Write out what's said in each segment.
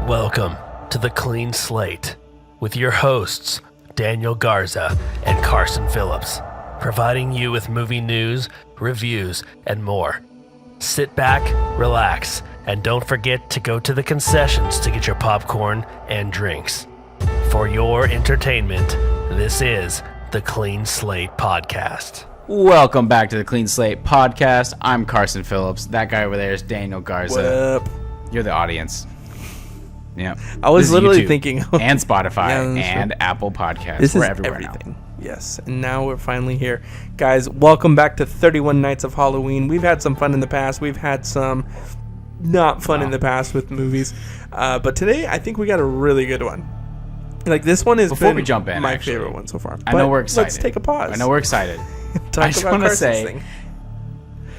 Welcome to the Clean Slate with your hosts, Daniel Garza and Carson Phillips, providing you with movie news, reviews, and more. Sit back, relax, and don't forget to go to the concessions to get your popcorn and drinks. For your entertainment, this is the Clean Slate Podcast. Welcome back to the Clean Slate Podcast. I'm Carson Phillips. That guy over there is Daniel Garza. What up? You're the audience. Yeah. I was literally thinking and Spotify and Apple Podcasts. This We're is everywhere everything. now. Yes, and now we're finally here. Guys, welcome back to 31 Nights of Halloween. We've had some fun in the past. We've had some not fun in the past with movies. But today, I think we got a really good one. Like, this one is Before we jump in, my favorite one so far. I know we're excited. Let's take a pause. I know we're excited. I just want to say...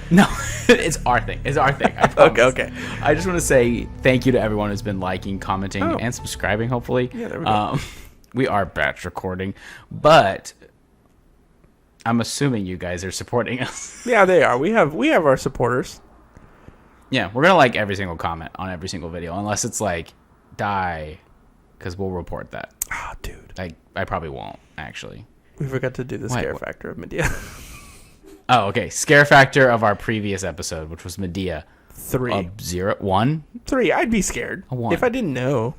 No, it's our thing. It's our thing. I promise. Okay. I just want to say thank you to everyone who's been liking, commenting, and subscribing, hopefully. Yeah, there we go. We are batch recording, but I'm assuming you guys are supporting us. Yeah, they are. We have our supporters. Yeah, we're going to like every single comment on every single video, unless it's like, die, because we'll report that. Oh, dude. I probably won't, actually. We forgot to do the scare factor of Medea. Oh, okay. Scare factor of our previous episode, which was Medea. 3. 1? 3. I'd be scared. A 1. If I didn't know.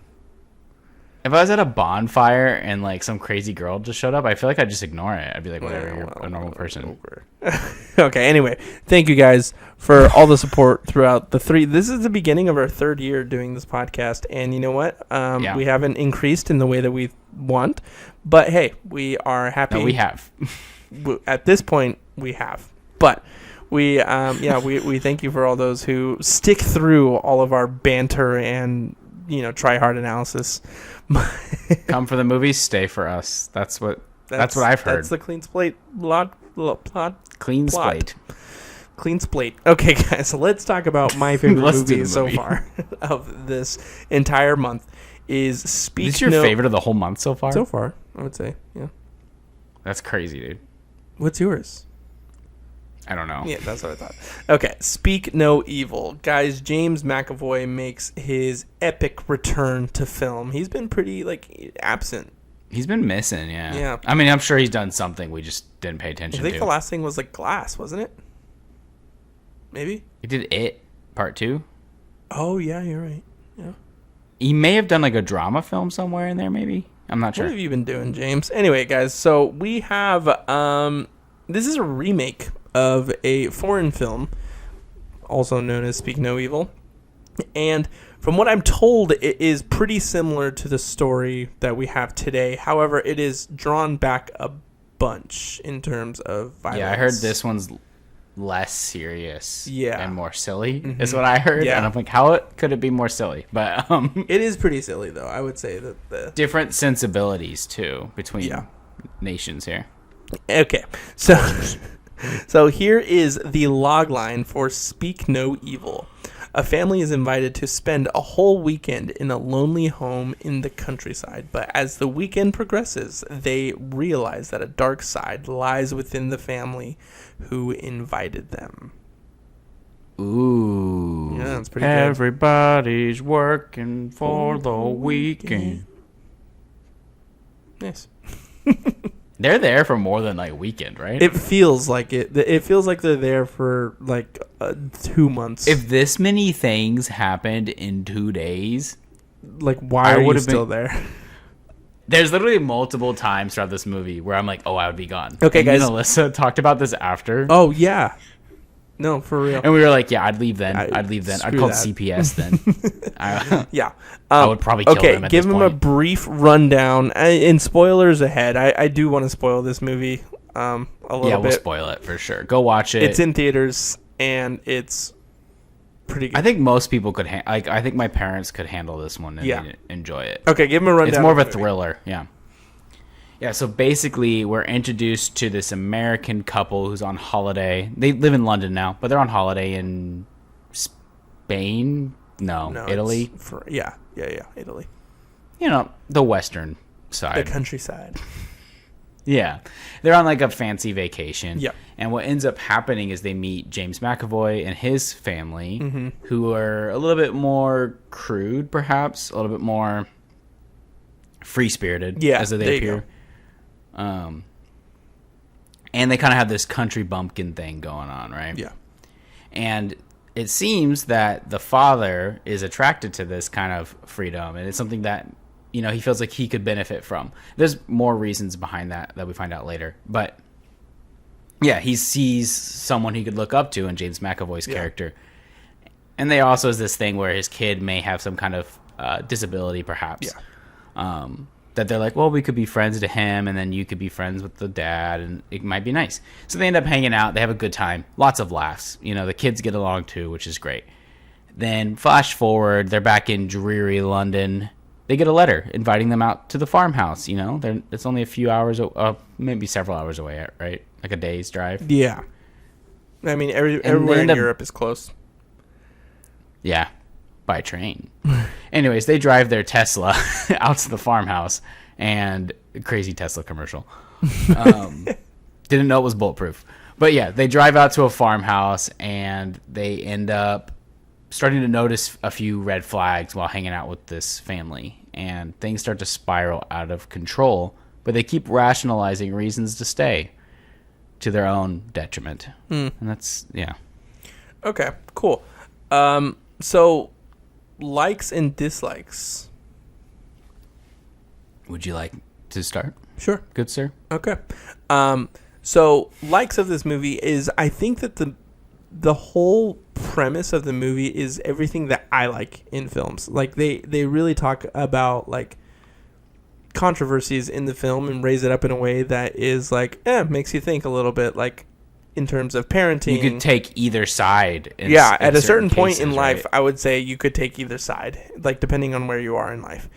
If I was at a bonfire and like some crazy girl just showed up, I feel like I'd just ignore it. I'd be like, whatever, you're a normal person. Okay, anyway, thank you guys for all the support throughout the 3. This is the beginning of our 3rd year doing this podcast, and you know what? We haven't increased in the way that we want, but hey, we are happy. No, we have. At this point, we have. But we thank you for all those who stick through all of our banter and, try hard analysis. Come for the movies, stay for us. That's what I've heard. That's the Clean Slate plot. Clean Slate. Clean Slate. Okay, guys, let's talk about my favorite movie so far of this entire month. Is Speak Is this your favorite of the whole month so far? So far, I would say, yeah. That's crazy, dude. What's yours? I don't know. Yeah, that's what I thought. Okay, Speak No Evil. Guys, James McAvoy makes his epic return to film. He's been pretty, absent. He's been missing, yeah. Yeah. I mean, I'm sure he's done something. We just didn't pay attention to. I think the last thing was, Glass, wasn't it? Maybe? He did It, Part 2. Oh, yeah, you're right. Yeah. He may have done, a drama film somewhere in there, maybe? I'm not sure. What have you been doing, James? Anyway, guys, so we have... this is a remake of a foreign film, also known as Speak No Evil. And from what I'm told, it is pretty similar to the story that we have today. However, it is drawn back a bunch in terms of violence. Yeah, I heard this one's less serious and more silly, is what I heard. Yeah. And I'm like, how could it be more silly? But it is pretty silly, though. I would say that the... Different sensibilities, too, between nations here. Okay, so here is the log line for Speak No Evil. A family is invited to spend a whole weekend in a lonely home in the countryside, but as the weekend progresses, they realize that a dark side lies within the family who invited them. Ooh. Yeah, that's pretty good. Everybody's working for the weekend. Nice. They're there for more than weekend, right? It feels like it. It feels like they're there for 2 months. If this many things happened in 2 days, why are you still there? There's literally multiple times throughout this movie where I'm like, oh, I would be gone. Okay, and guys. And Alyssa talked about this after. Oh, yeah. No, for real. And we were like, yeah, I'd leave then. I'd call CPS then. Yeah. I would probably kill them at this point. Okay, give him a brief rundown. And spoilers ahead. I do want to spoil this movie a little bit. Yeah, we'll spoil it for sure. Go watch it. It's in theaters, and it's pretty good. I think most people could... I think my parents could handle this one and enjoy it. Okay, give him a rundown. It's more of a thriller, yeah. Yeah, so basically we're introduced to this American couple who's on holiday. They live in London now, but they're on holiday in Spain? No, Italy? Italy. The western side. The countryside. Yeah. They're on like a fancy vacation. Yeah. And what ends up happening is they meet James McAvoy and his family, who are a little bit more crude, perhaps, a little bit more free-spirited as they appear. And they kind of have this country bumpkin thing going on, right? Yeah. And it seems that the father is attracted to this kind of freedom, and it's something that, you know, he feels like he could benefit from. There's more reasons behind that we find out later. But, yeah, he sees someone he could look up to in James McAvoy's character. And there also is this thing where his kid may have some kind of disability, perhaps. Yeah. That they're like, well, we could be friends to him, and then you could be friends with the dad, and it might be nice. So they end up hanging out. They have a good time. Lots of laughs. You know, the kids get along, too, which is great. Then flash forward, they're back in dreary London. They get a letter inviting them out to the farmhouse. You know, it's only a few hours, maybe several hours away, right? Like a day's drive. Yeah. I mean, everywhere in Europe is close. Yeah, by train. Anyways, they drive their Tesla out to the farmhouse, and crazy Tesla commercial. Didn't know it was bulletproof. But yeah, they drive out to a farmhouse, and they end up starting to notice a few red flags while hanging out with this family, and things start to spiral out of control, but they keep rationalizing reasons to stay to their own detriment. And that's, yeah. Okay, cool. So, likes and dislikes. Would you like to start? Sure. Good sir. Okay. So, likes of this movie is, I think that the whole premise of the movie is everything that I like in films. Like, they really talk about, like, controversies in the film and raise it up in a way that is, like, makes you think a little bit, like, in terms of parenting. You could take either side. At a certain point in life, right? I would say you could take either side, like, depending on where you are in life.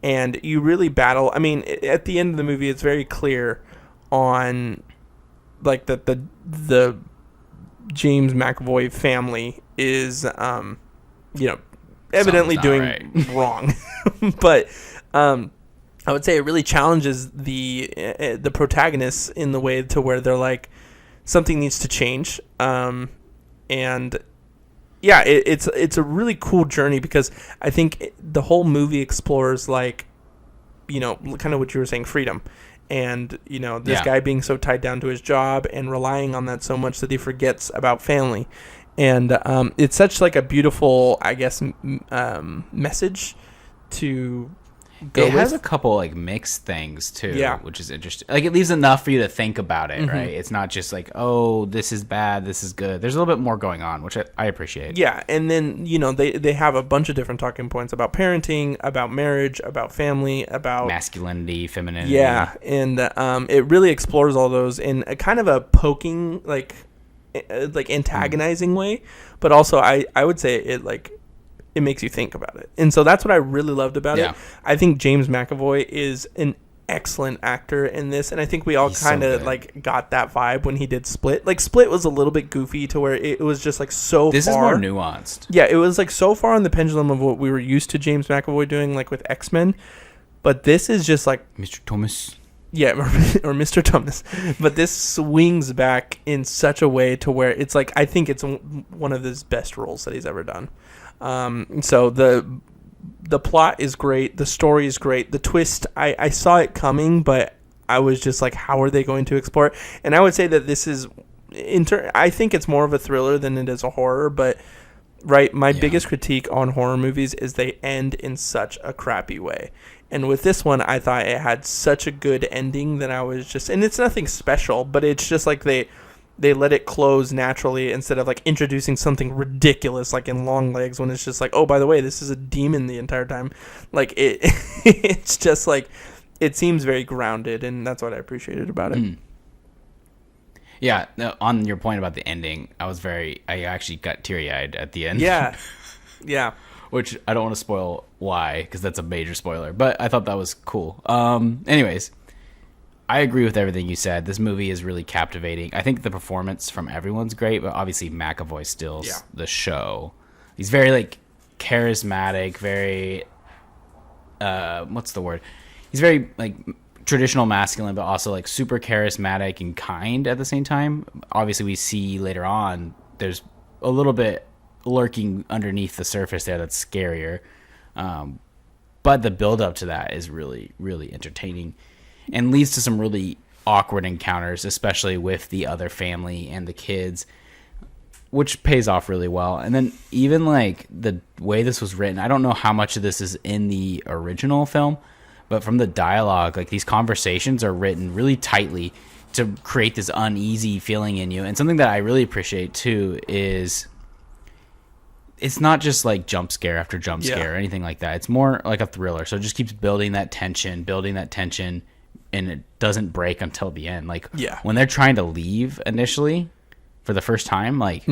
And you really battle. I mean, at the end of the movie, it's very clear on, like, that the James McAvoy family is, evidently doing wrong. But I would say it really challenges the protagonists in the way to where they're like, something needs to change. And yeah, it's a really cool journey, because I think the whole movie explores, like, you know, kind of what you were saying, freedom. And, you know, this guy being so tied down to his job and relying on that so much that he forgets about family. And it's such, like, a beautiful, I guess, message to go with. It has a couple, like, mixed things, too, which is interesting. Like, it leaves enough for you to think about it, right? It's not just like, oh, this is bad, this is good. There's a little bit more going on, which I appreciate. Yeah, and then, you know, they have a bunch of different talking points about parenting, about marriage, about family, about masculinity, femininity. Yeah, and it really explores all those in a kind of a poking, like antagonizing way, but also I would say it makes you think about it. And so that's what I really loved about it. I think James McAvoy is an excellent actor in this, and I think we all kind of like got that vibe when he did Split. Like, Split was a little bit goofy to where it was just like so this far. Is more nuanced. Yeah, it was like so far on the pendulum of what we were used to James McAvoy doing, like with X-Men. But this is just like Mr. Thomas. Yeah, or Mr. Thomas. But this swings back in such a way to where it's like, I think it's one of his best roles that he's ever done. So the plot is great, the story is great, the twist, I saw it coming, but I was just like, how are they going to explore it? And I would say that this is I think it's more of a thriller than it is a horror, but my biggest critique on horror movies is they end in such a crappy way. And with this one, I thought it had such a good ending that I was just, and it's nothing special, but it's just like they let it close naturally instead of like introducing something ridiculous like in Long Legs, when it's just like, oh, by the way, this is a demon the entire time. Like it's just like, it seems very grounded, and that's what I appreciated about it. Yeah, no, on your point about the ending, I actually got teary-eyed at the end. Yeah. Which I don't want to spoil why, because that's a major spoiler, but I thought that was cool. Anyways, I agree with everything you said. This movie is really captivating. I think the performance from everyone's great, but obviously McAvoy steals the show. He's very, like, charismatic, very, what's the word? He's very, like, traditional masculine, but also like super charismatic and kind at the same time. Obviously, we see later on there's a little bit lurking underneath the surface there that's scarier. But the build up to that is really, really entertaining and leads to some really awkward encounters, especially with the other family and the kids, which pays off really well. And then even like the way this was written, I don't know how much of this is in the original film, but from the dialogue, like these conversations are written really tightly to create this uneasy feeling in you. And something that I really appreciate too is it's not just like jump scare after jump scare or anything like that. It's more like a thriller. So it just keeps building that tension, and it doesn't break until the end. Like when they're trying to leave initially for the first time, like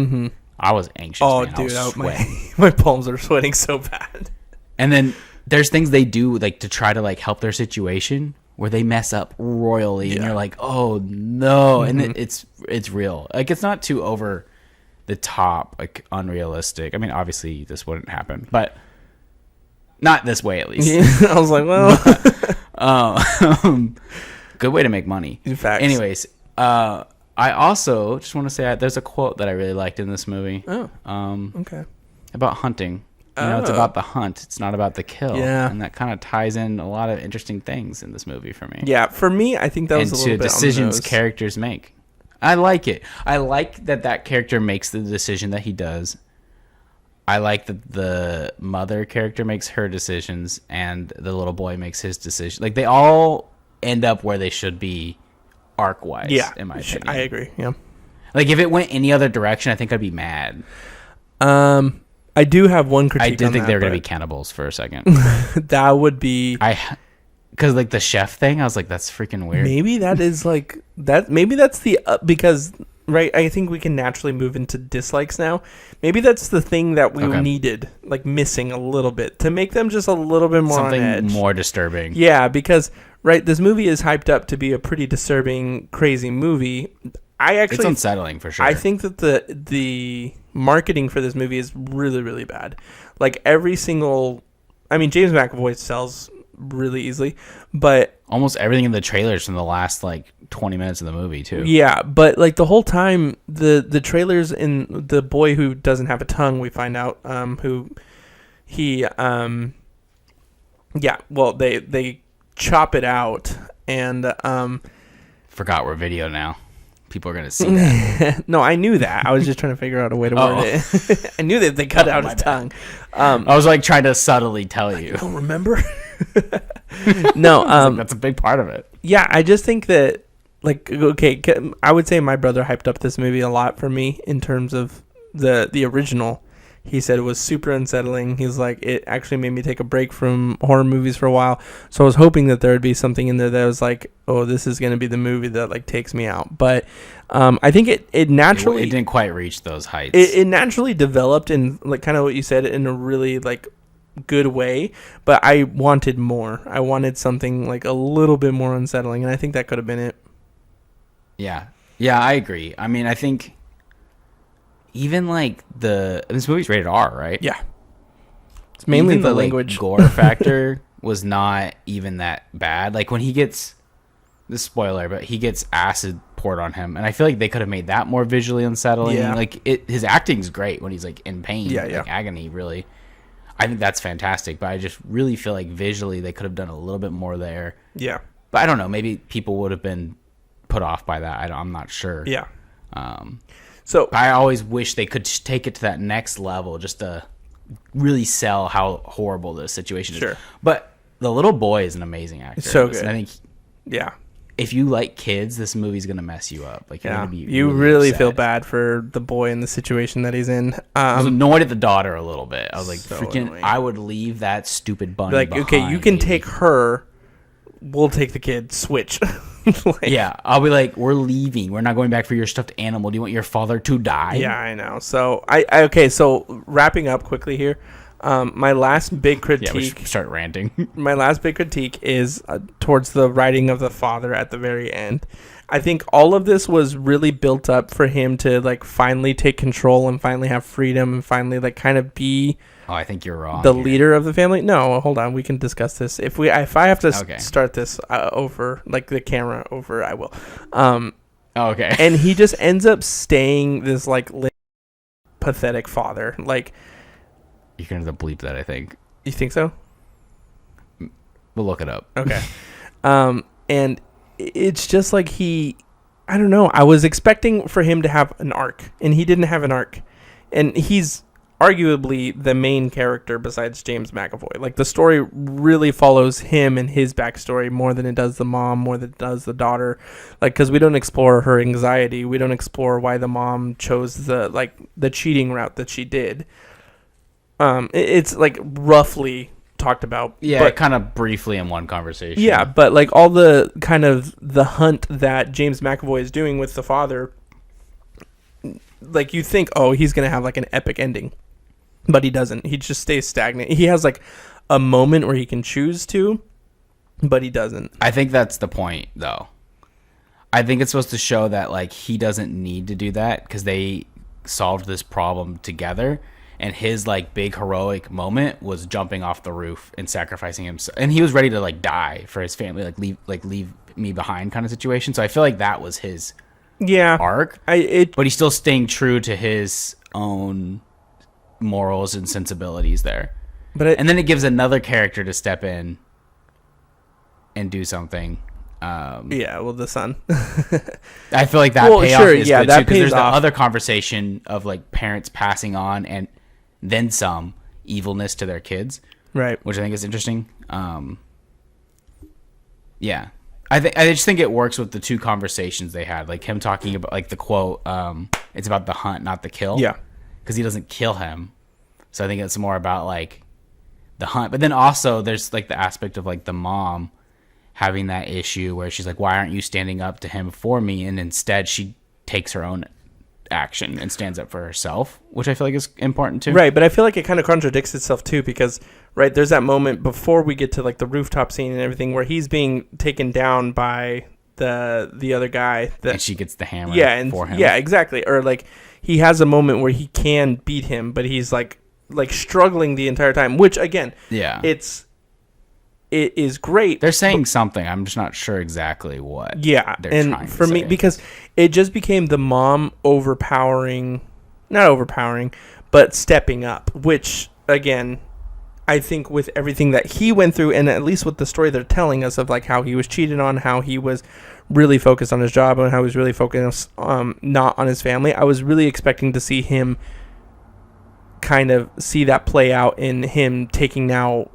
I was anxious. Oh, man. dude, my palms are sweating so bad. And then there's things they do like to try to like help their situation where they mess up royally, and you're like, oh no, and it's real. Like it's not too over the top, like unrealistic. I mean, obviously this wouldn't happen, but not this way at least. Yeah, I was like, well, good way to make money. In fact, anyways, I also just want to say there's a quote that I really liked in this movie. Oh, okay. About hunting. You know, it's about the hunt. It's not about the kill. Yeah. And that kind of ties in a lot of interesting things in this movie for me. Yeah, for me, I think that was a little bit decisions on the nose. Characters make. I like it. I like that character makes the decision that he does. I like that the mother character makes her decisions and the little boy makes his decision. Like they all end up where they should be arc-wise, in my opinion. I agree, yeah. Like if it went any other direction, I think I'd be mad. I do have one critique. I did on think that, they were going to be cannibals for a second. That would be... Because like the chef thing, I was like, that's freaking weird. Maybe that is like... Maybe that's the... because, right, I think we can naturally move into dislikes now. Maybe that's the thing that we needed, like missing a little bit, to make them just a little bit more on edge. Something more disturbing. Yeah, because, right, this movie is hyped up to be a pretty disturbing, crazy movie. It's unsettling for sure. I think that the marketing for this movie is really, really bad. Like every single, I mean, James McAvoy sells really easily, but almost everything in the trailers from the last like 20 minutes of the movie too. Yeah, but like the whole time, the trailers in the boy who doesn't have a tongue, we find out who he they chop it out and forgot we're video now. People are going to see that. No, I knew that. I was just trying to figure out a way to word it. I knew that they cut out his tongue. I was like trying to subtly tell you. I don't remember. No, that's a big part of it. Yeah, I just think that, like, okay, I would say my brother hyped up this movie a lot for me in terms of the original. He said it was super unsettling. He's like, it actually made me take a break from horror movies for a while. So I was hoping that there would be something in there that was like, oh, this is going to be the movie that like takes me out. But I think it naturally... It didn't quite reach those heights. It naturally developed in like kind of what you said in a really like good way. But I wanted more. I wanted something like a little bit more unsettling. And I think that could have been it. Yeah. Yeah, I agree. I mean, I think... Even like this movie's rated R, right? Yeah. It's mainly even the language. Like, gore factor was not even that bad. Like when he gets this spoiler, but he gets acid poured on him, and I feel like they could have made that more visually unsettling. Yeah. Like his acting's great when he's like in pain, like agony. Really, I think that's fantastic. But I just really feel like visually they could have done a little bit more there. Yeah. But I don't know. Maybe people would have been put off by that. I'm not sure. Yeah. So I always wish they could take it to that next level just to really sell how horrible the situation is. Sure. But the little boy is an amazing actor. So good. And I think if you like kids, this movie's going to mess you up. Like, you're gonna be you really feel bad for the boy in the situation that he's in. I was annoyed at the daughter a little bit. I was like, so freaking, annoying. I would leave that stupid bunny like, behind, okay, you can baby. take her. We'll take the kid. Switch. Yeah, I'll be like, we're leaving. We're not going back for your stuffed animal. Do you want your father to die? Yeah, I know. So I okay. So wrapping up quickly here, My last big critique. Yeah, we should start ranting. My last big critique is towards the writing of the father at the very end. I think all of this was really built up for him to like finally take control and finally have freedom and finally like kind of be. Oh, I think you're wrong. The leader of the family. No, hold on. We can discuss this. If I have to start this over, like the camera over, I will. Okay. And he just ends up staying this like pathetic father. Like, you're gonna have to bleep that. I think. You think so? We'll look it up. Okay. And it's just like I don't know. I was expecting for him to have an arc, and he didn't have an arc. And he's arguably the main character besides James McAvoy. Like, the story really follows him and his backstory more than it does the mom, more than it does the daughter. Like, because we don't explore her anxiety. We don't explore why the mom chose the cheating route that she did. It's like roughly talked about. Yeah, but, kind of briefly in one conversation. Yeah, but like all the kind of the hunt that James McAvoy is doing with the father, like you think, oh, he's going to have like an epic ending. But he doesn't. He just stays stagnant. He has like a moment where he can choose to, but he doesn't. I think that's the point, though. I think it's supposed to show that like he doesn't need to do that because they solved this problem together, and his like big heroic moment was jumping off the roof and sacrificing himself, and he was ready to like die for his family, like leave me behind kind of situation. So I feel like that was his arc. But he's still staying true to his own morals and sensibilities there. And then it gives another character to step in and do something. The son. I feel like that payoff is good too, because there's the off. other conversation of like parents passing on and then some evilness to their kids, right? Which I think is interesting. Yeah, I just think it works with the two conversations they had, like him talking about like the quote, "It's about the hunt, not the kill." Yeah, because he doesn't kill him, so I think it's more about like the hunt. But then also there's like the aspect of like the mom having that issue where she's like, why aren't you standing up to him for me? And instead she takes her own action and stands up for herself, which I feel like is important too. Right, but I feel like it kind of contradicts itself too, because right, there's that moment before we get to like the rooftop scene and everything where he's being taken down by the other guy and she gets the hammer for him. Yeah, exactly. Or like he has a moment where he can beat him, but he's like struggling the entire time, which again, it is great. They're saying something. I'm just not sure exactly what. Yeah, and for me, because it just became the mom not overpowering, but stepping up, which, again, I think with everything that he went through, and at least with the story they're telling us of like how he was cheated on, how he was really focused on his job, and how he was really focused not on his family, I was really expecting to see him kind of see that play out in him taking now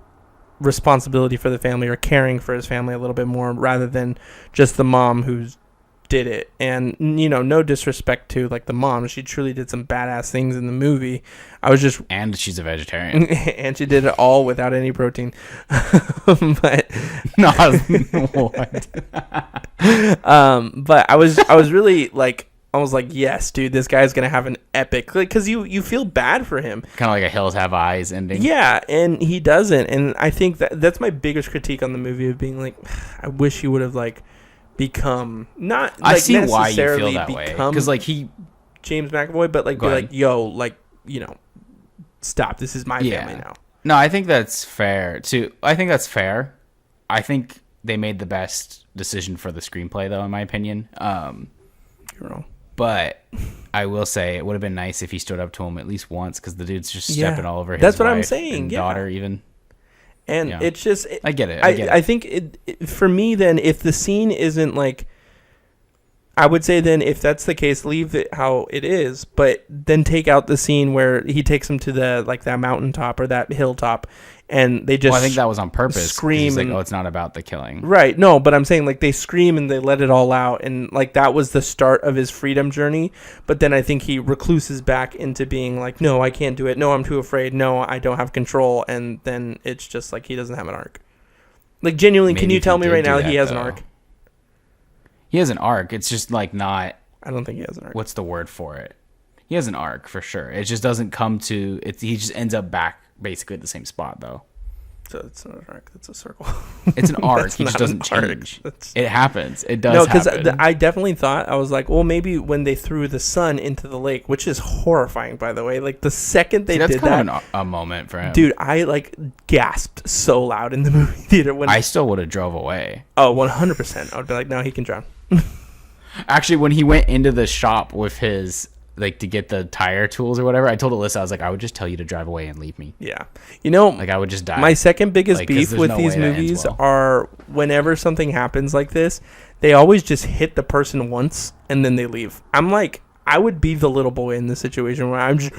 responsibility for the family or caring for his family a little bit more, rather than just the mom who did it. And no disrespect to like the mom, she truly did some badass things in the movie. And she's a vegetarian and she did it all without any protein. But what? But I was really like, I was like, yes, dude, this guy's going to have an epic, because you feel bad for him. Kind of like a Hills Have Eyes ending. Yeah, and he doesn't. And I think that's my biggest critique on the movie, of being like, I wish he would have like become, not like I see why you feel that way. Because like James McAvoy, but like be like, yo, like, stop. This is my family now. No, I think that's fair too. I think that's fair. I think they made the best decision for the screenplay, though, in my opinion. You're wrong. But I will say it would have been nice if he stood up to him at least once, because the dude's just stepping all over his That's what I'm wife saying. and daughter even. And it's just... I get it. I think for me then, if the scene isn't like... I would say then, if that's the case, leave it how it is, but then take out the scene where he takes him to the like that mountaintop or that hilltop, and they just... Well, I think that was on purpose. Scream. He's like, oh, it's not about the killing. Right. No, but I'm saying like they scream and they let it all out, and like that was the start of his freedom journey. But then I think he recluses back into being like, no, I can't do it. No, I'm too afraid. No, I don't have control. And then it's just like he doesn't have an arc. Like, genuinely, can you tell me right now he has an arc? He has an arc. It's just like not... I don't think he has an arc. What's the word for it? He has an arc for sure. It just doesn't come to... He just ends up back basically at the same spot, though. So it's not an arc. It's a circle. It's an arc. That's He just not doesn't an arc. change. That's- It happens. It does No, because happen. I definitely thought, I was like, well, maybe when they threw the son into the lake, which is horrifying, by the way. Like, the second they that's did kind that, of a moment for him. dude, I, like, gasped so loud in the movie theater when... I still would have drove away. Oh, 100%. I would be like, no, he can drown. Actually, when he went into the shop with his, like, to get the tire tools or whatever, I told Alyssa, I was like, I would just tell you to drive away and leave me. Yeah. You know, Like, I would just die. my second biggest Like, 'cause beef there's with no these way that ends movies well. are whenever something happens like this, they always just hit the person once and then they leave. I'm like, I would be the little boy in this situation where I'm just...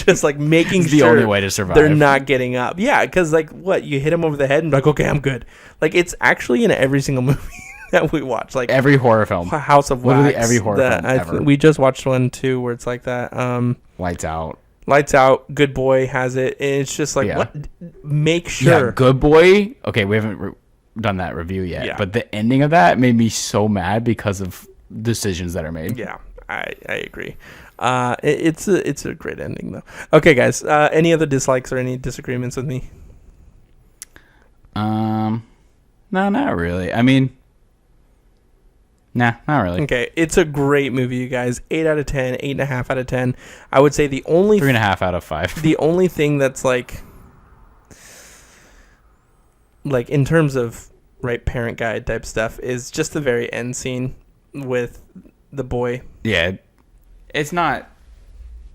just like making It's the sure only way to survive. they're not getting up. Yeah, because like what, you hit them over the head and be like, okay, I'm good. Like, it's actually in every single movie that we watch. Like Every horror film. House of Literally Wax. every horror film ever. We just watched one too where it's like that. Lights out. Lights Out. Good Boy has it, and it's just like, Yeah. what? Make sure. Yeah, Good Boy. Okay, we haven't done that review yet. Yeah. But the ending of that made me so mad because of decisions that are made. Yeah, I agree. It's a great ending though. Okay, guys. Any other dislikes or any disagreements with me? No, not really. I mean, nah, not really. Okay, it's a great movie, you guys. 8 out of 10, 8.5 out of 10. I would say the only 3.5 out of 5. the only thing that's like in terms of parent guide type stuff is just the very end scene with the boy. Yeah, it's not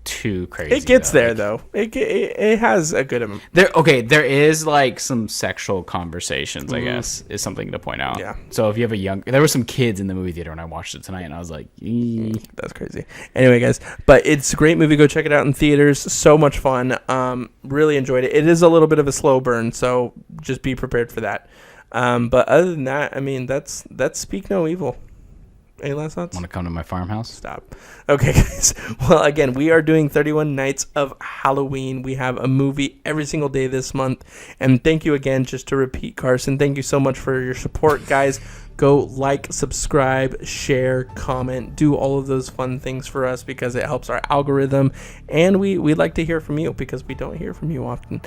too crazy. It gets though. there though. It has a good amount. There is like some sexual conversations, I guess, is something to point out. Yeah. So if you have there were some kids in the movie theater when I watched it tonight, and I was like, That's crazy. Anyway, guys, but it's a great movie. Go check it out in theaters. So much fun. Really enjoyed it. It is a little bit of a slow burn, so just be prepared for that. But other than that, I mean, that's Speak No Evil. Any last thoughts? want to come to my farmhouse? Stop. Okay, guys. Well, again, we are doing 31 Nights of Halloween. We have a movie every single day this month. And thank you again, just to repeat, Carson, thank you so much for your support, guys. Go like, subscribe, share, comment, do all of those fun things for us because it helps our algorithm. And we'd like to hear from you because we don't hear from you often.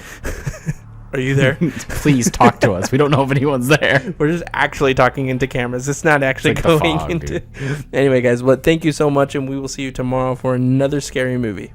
Are you there? Please talk to us. We don't know if anyone's there. We're just actually talking into cameras. It's not actually It's like the going fog, into... dude. Anyway, guys, well, thank you so much, and we will see you tomorrow for another scary movie.